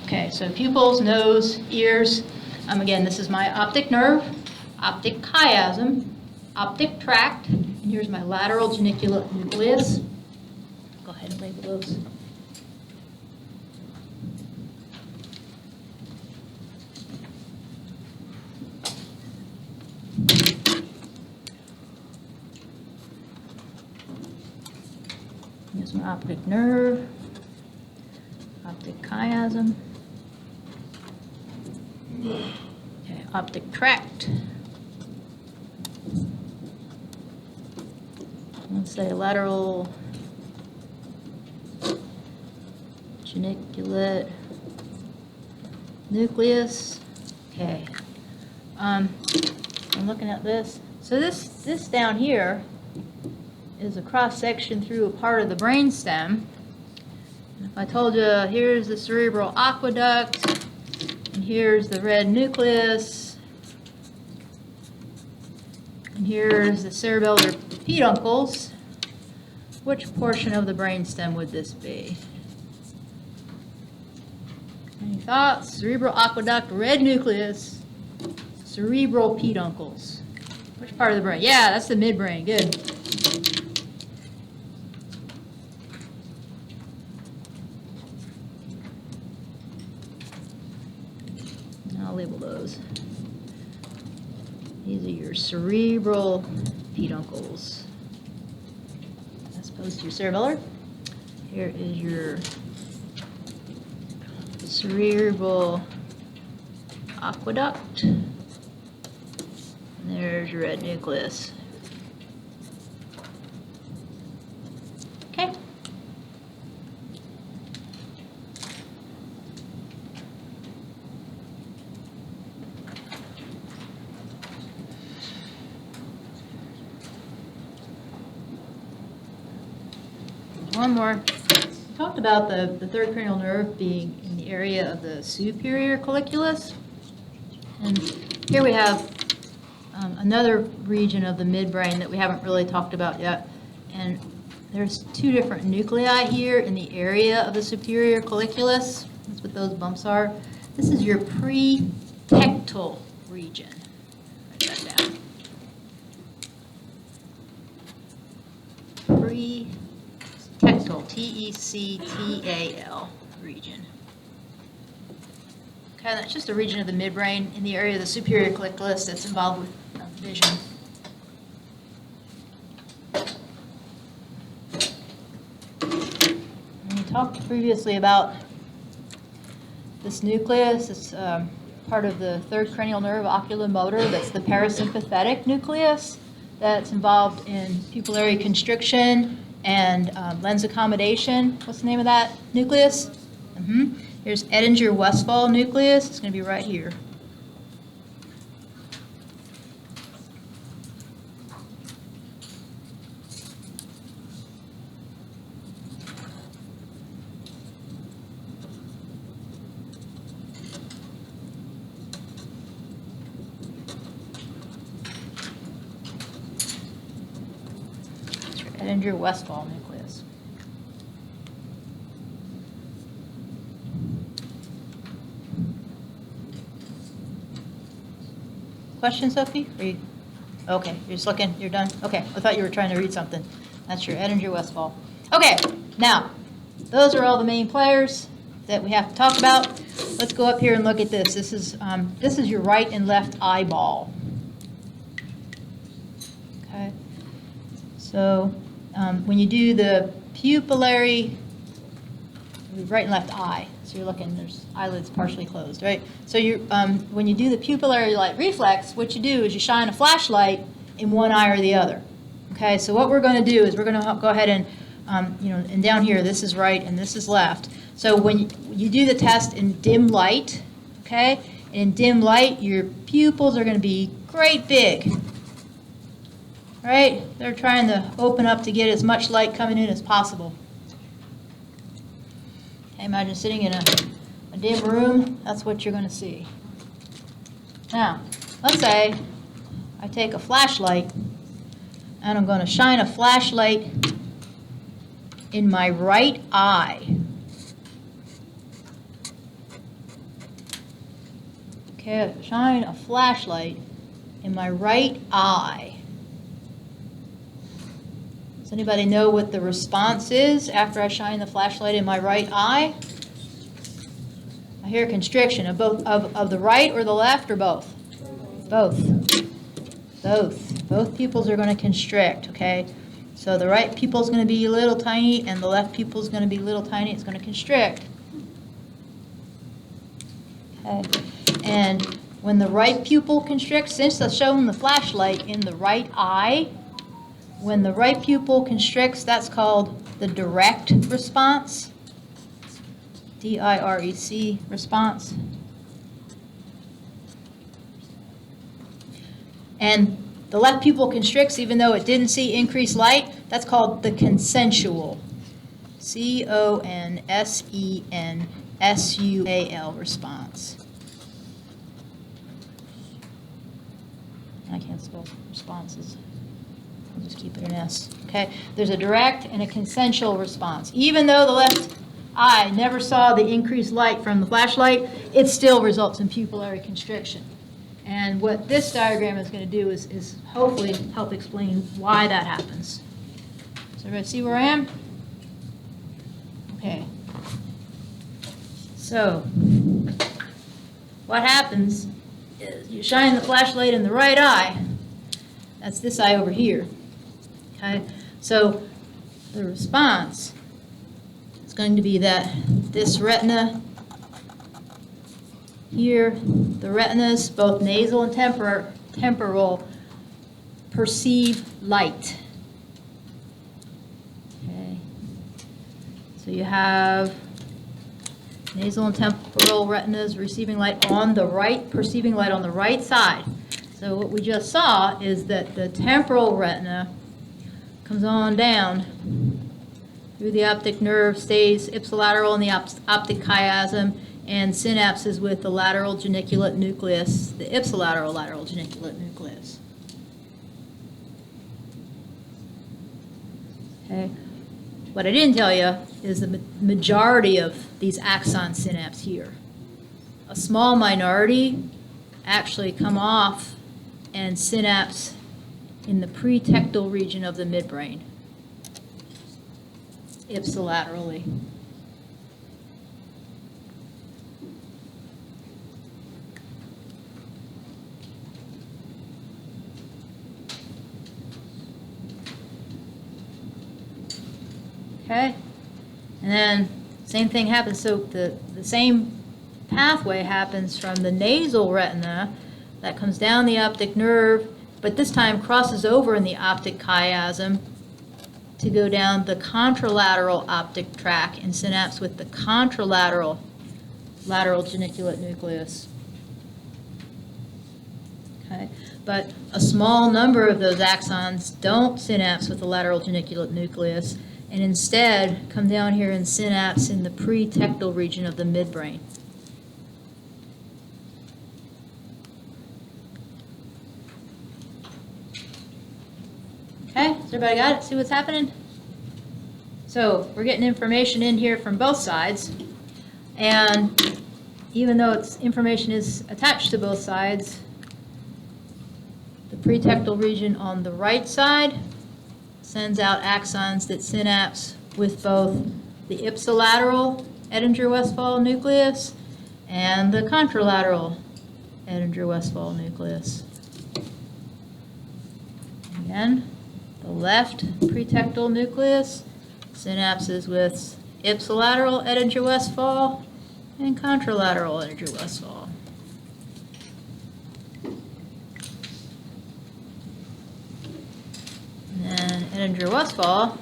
Okay, so pupils, nose, ears. Again, this is my optic nerve, optic chiasm, optic tract, and here's my lateral geniculate nucleus. Go ahead and label those. Here's my optic nerve, optic chiasm, okay, optic tract. Let's say lateral geniculate nucleus. Okay. I'm looking at this. So this down here is a cross section through a part of the brainstem. And if I told you here's the cerebral aqueduct and here's the red nucleus and here's the cerebellar peduncles, which portion of the brainstem would this be? Any thoughts? Cerebral aqueduct, red nucleus, cerebral peduncles. Which part of the brain? Yeah, that's the midbrain. Good. I'll label those. These are your cerebral peduncles. As opposed to your cerebellar. Here is your cerebral aqueduct. And there's your red nucleus. Okay. One more. We talked about the third cranial nerve being in the area of the superior colliculus. And here we have another region of the midbrain that we haven't really talked about yet. And there's two different nuclei here in the area of the superior colliculus. That's what those bumps are. This is your pretectal region. Write that down. Pretectal, T-E-C-T-A-L region. Okay, that's just a region of the midbrain in the area of the superior colliculus that's involved with vision. And we talked previously about this nucleus. It's part of the third cranial nerve, oculomotor. That's the parasympathetic nucleus that's involved in pupillary constriction and lens accommodation. What's the name of that nucleus? Here's Edinger-Westphal nucleus. It's going to be right here. Edinger-Westphal nucleus. Question, Sophie? Are you okay? You're just looking. You're done. Okay. I thought you were trying to read something. That's your Edinger-Westphal. Okay. Now, those are all the main players that we have to talk about. Let's go up here and look at this. This is your right and left eyeball. Okay. So when you do the pupillary, right and left eye, so you're looking, there's eyelids partially closed, right? So you when you do the pupillary light reflex, what you do is you shine a flashlight in one eye or the other. Okay, so what we're going to do is we're going to go ahead and, and down here, this is right and this is left. So when you do the test in dim light, okay, and in dim light, your pupils are going to be great big. Right? They're trying to open up to get as much light coming in as possible. Okay, imagine sitting in a dim room. That's what you're going to see. Now, let's say I take a flashlight and I'm going to shine a flashlight in my right eye. Okay, shine a flashlight in my right eye. Does anybody know what the response is after I shine the flashlight in my right eye? I hear constriction of both of the right or the left or both? Both. Both pupils are going to constrict, okay? So the right pupil is going to be little tiny and the left pupil is going to be little tiny. It's going to constrict. Okay. And when the right pupil constricts, since I've shown the flashlight in the right eye, when the right pupil constricts, that's called the direct response. D-I-R-E-C response. And the left pupil constricts even though it didn't see increased light. That's called the consensual. C-O-N-S-E-N-S-U-A-L response. I can't spell responses. I'll just keep it an S. Okay, there's a direct and a consensual response. Even though the left eye never saw the increased light from the flashlight, it still results in pupillary constriction. And what this diagram is going to do is hopefully help explain why that happens. So everybody see where I am? Okay. So what happens is you shine the flashlight in the right eye. That's this eye over here. Okay? So the response is going to be that this retina here, the retinas, both nasal and temporal, perceive light. Okay. So you have nasal and temporal retinas receiving light on the right, perceiving light on the right side. So what we just saw is that the temporal retina comes on down through the optic nerve, stays ipsilateral in the optic chiasm, and synapses with the lateral geniculate nucleus, the ipsilateral lateral geniculate nucleus. Okay. What I didn't tell you is the majority of these axon synapse here. A small minority actually come off and synapse in the pretectal region of the midbrain, ipsilaterally. Okay, and then same thing happens. So the same pathway happens from the nasal retina that comes down the optic nerve, but this time crosses over in the optic chiasm to go down the contralateral optic tract and synapse with the contralateral lateral geniculate nucleus. Okay, but a small number of those axons don't synapse with the lateral geniculate nucleus, and instead come down here and synapse in the pretectal region of the midbrain. Okay, so everybody got it? See what's happening? So we're getting information in here from both sides, and even though information is attached to both sides, the pretectal region on the right side sends out axons that synapse with both the ipsilateral Edinger-Westphal nucleus and the contralateral Edinger-Westphal nucleus. Again, the left pretectal nucleus synapses with ipsilateral Edinger-Westphal and contralateral Edinger-Westphal. And Edinger-Westphal,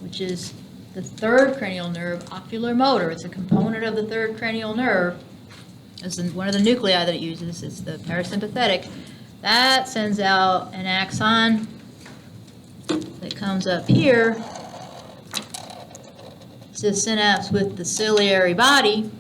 which is the third cranial nerve, ocular motor. It's a component of the third cranial nerve. It's one of the nuclei that it uses. It's the parasympathetic. That sends out an axon that comes up here to synapse with the ciliary body.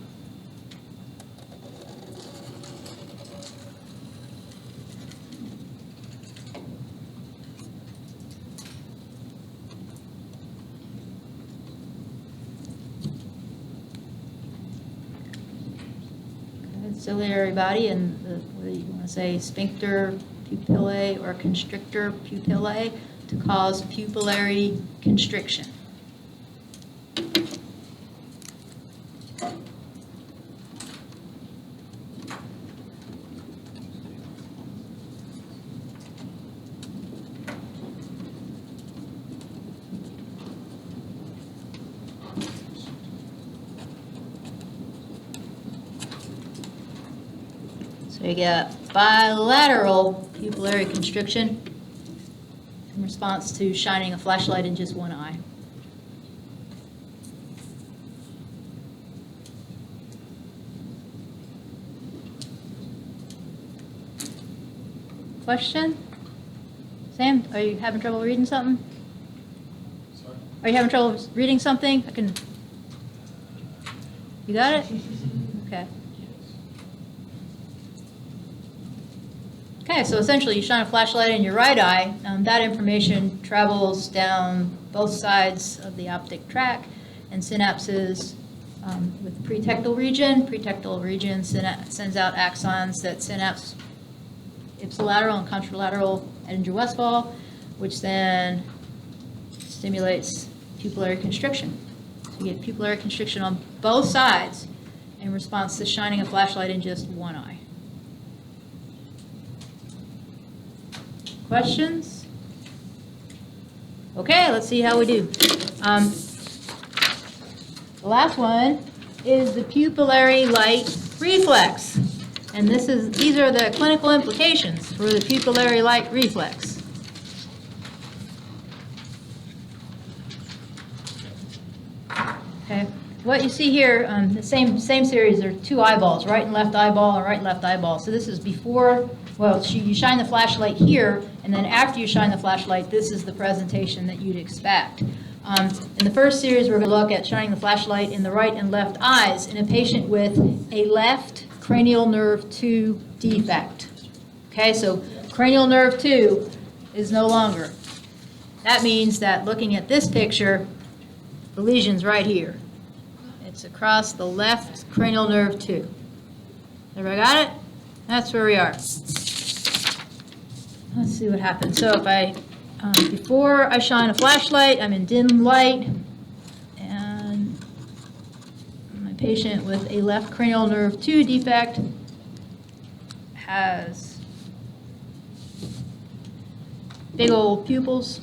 ciliary body and the, what do you want to say, sphincter pupillae or constrictor pupillae to cause pupillary constriction. So you get bilateral pupillary constriction in response to shining a flashlight in just one eye. Question? Sam, are you having trouble reading something? Sorry? Are you having trouble reading something? I can. You got it? Okay. Okay, so essentially you shine a flashlight in your right eye. That information travels down both sides of the optic tract and synapses with the pretectal region. Pretectal region sends out axons that synapse ipsilateral and contralateral Edinger-Westphal, which then stimulates pupillary constriction. So you get pupillary constriction on both sides in response to shining a flashlight in just one eye. Questions? Okay, let's see how we do. The last one is the pupillary light reflex. And these are the clinical implications for the pupillary light reflex. Okay, what you see here, the same series, there are two eyeballs, right and left eyeball and right and left eyeball. So this is before, well, you shine the flashlight here, and then after you shine the flashlight, this is the presentation that you'd expect. In the first series, we're going to look at shining the flashlight in the right and left eyes in a patient with a left cranial nerve 2 defect. Okay, so cranial nerve 2 is no longer. That means that looking at this picture, the lesion's right here. It's across the left cranial nerve 2. Everybody got it? That's where we are. Let's see what happens. So if I, before I shine a flashlight, I'm in dim light, and my patient with a left cranial nerve 2 defect has big old pupils.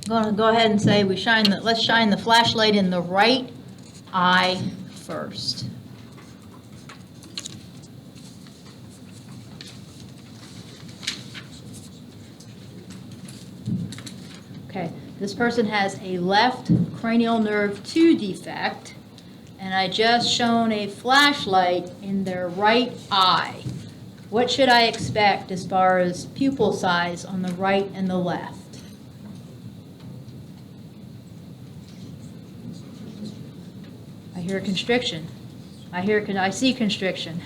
I'm going to go ahead and say let's shine the flashlight in the right eye first. Okay, this person has a left cranial nerve 2 defect, and I just shone a flashlight in their right eye. What should I expect as far as pupil size on the right and the left? I hear constriction. I see constriction.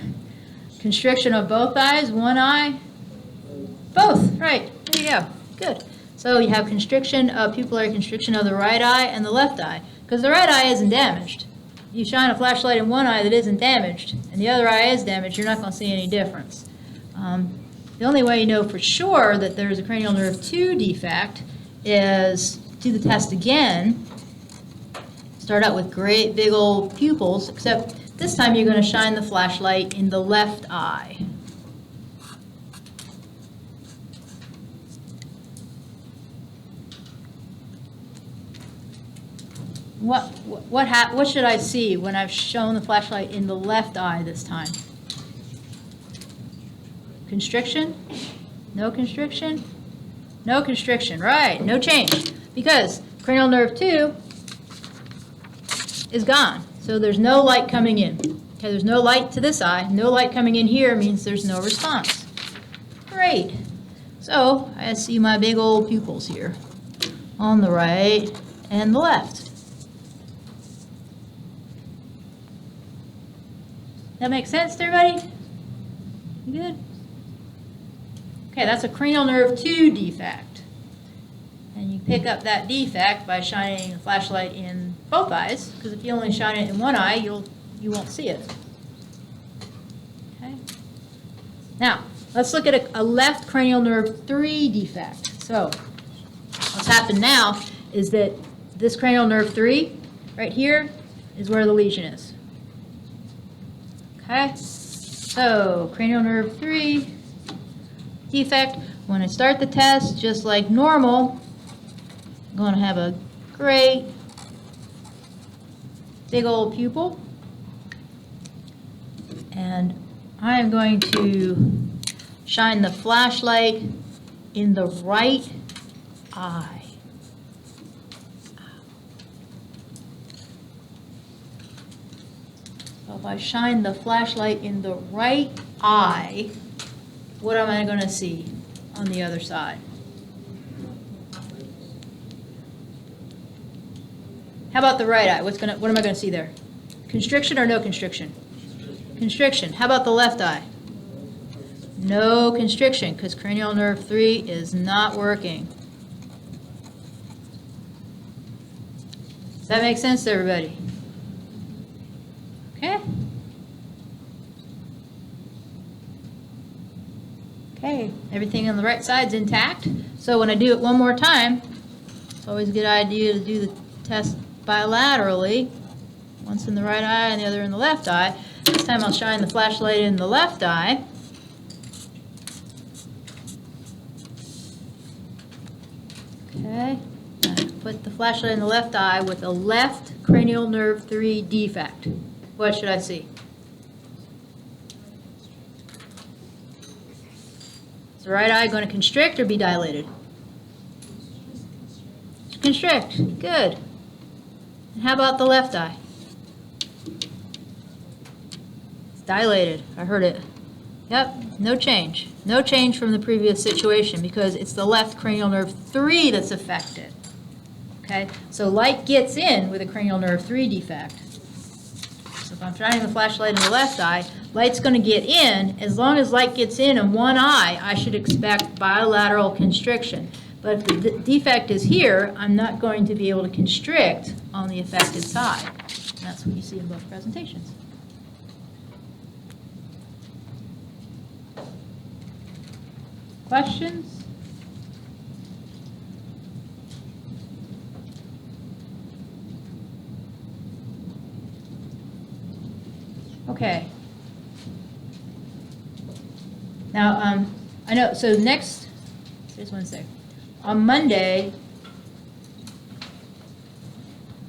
Constriction of both eyes, one eye, both, right, there you go, good. So you have constriction, pupillary constriction of the right eye and the left eye, because the right eye isn't damaged. You shine a flashlight in one eye that isn't damaged, and the other eye is damaged, you're not going to see any difference. The only way you know for sure that there's a cranial nerve 2 defect is do the test again. Start out with great big old pupils, except this time you're going to shine the flashlight in the left eye. What should I see when I've shown the flashlight in the left eye this time? Constriction? No constriction? No constriction, right, no change. Because cranial nerve 2 is gone, so there's no light coming in. Okay, there's no light to this eye, no light coming in here means there's no response. Great. So I see my big old pupils here on the right and the left. That makes sense to everybody? You good? Okay, that's a cranial nerve 2 defect. And you pick up that defect by shining a flashlight in both eyes, because if you only shine it in one eye, you won't see it. Now, let's look at a left cranial nerve 3 defect. So, what's happened now is that this cranial nerve 3, right here, is where the lesion is. Okay? So, cranial nerve 3 defect. When I start the test, just like normal, I'm going to have a great big old pupil. And I am going to shine the flashlight in the right eye. So if I shine the flashlight in the right eye, what am I going to see on the other side? How about the right eye? What am I going to see there? Constriction or no constriction? Constriction. How about the left eye? No constriction, because cranial nerve 3 is not working. Does that make sense to everybody? Okay? Okay, everything on the right side's intact. So when I do it one more time, it's always a good idea to do the test bilaterally. Once in the right eye and the other in the left eye. This time I'll shine the flashlight in the left eye. Okay, put the flashlight in the left eye with a left cranial nerve 3 defect. What should I see? Is the right eye going to constrict or be dilated? Constrict. Good. And how about the left eye? It's dilated. I heard it. Yep, no change. No change from the previous situation because it's the left cranial nerve 3 that's affected. Okay, so light gets in with a cranial nerve 3 defect. So if I'm shining the flashlight in the left eye, light's going to get in. As long as light gets in one eye, I should expect bilateral constriction. But if the defect is here, I'm not going to be able to constrict on the affected side. And that's what you see in both presentations. Questions? Okay. Now, I know, so next, here's Wednesday. On Monday,